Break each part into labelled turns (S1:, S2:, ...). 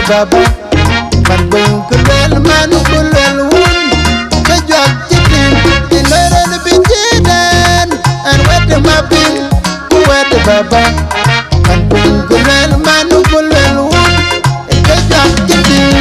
S1: baba man bung kulel man kulel wun ka jot jitin in lere ni bijidan and wet ma bin wet baba man bung kulel man kulel wun ka jot jitin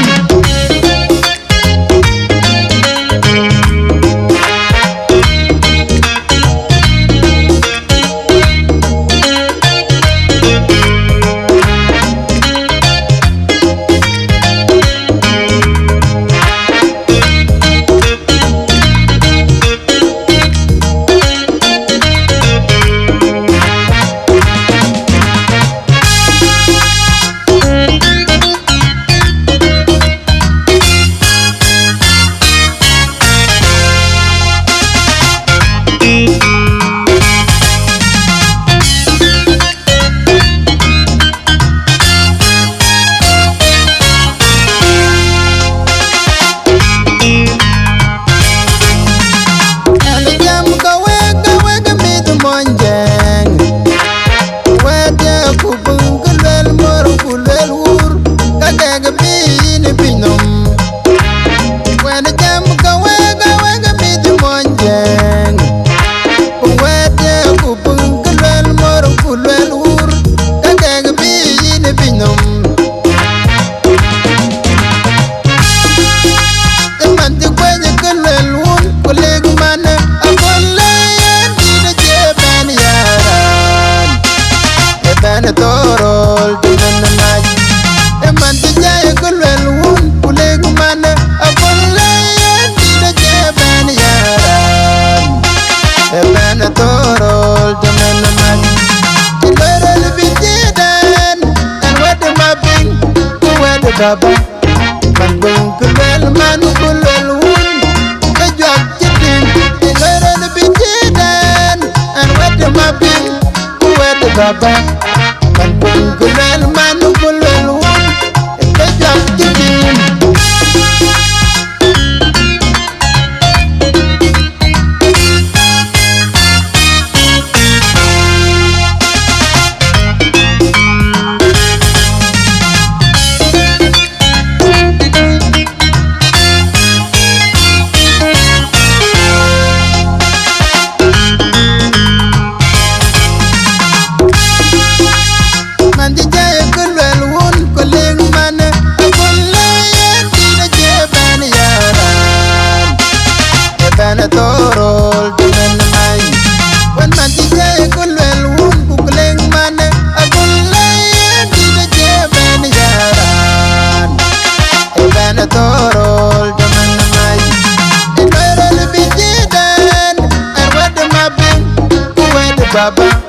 S1: torol dinan naj eman tijay kulwel wun puleg man abullayan dina jeban yaran eman torol dinan naj tilorol bijidan and wet ma bin wet baba man bung kulwel man kulwel wun ka jot jitin tilorol bijidan and wet ma bin wet baba man bung kulel man kulel wun ka jot jitin torol dinan may wan man tijay kulel wun kukleng man abullayan dina jeban yaran eban torol dinan may inoyrol bijidan and wet ma bin wet baba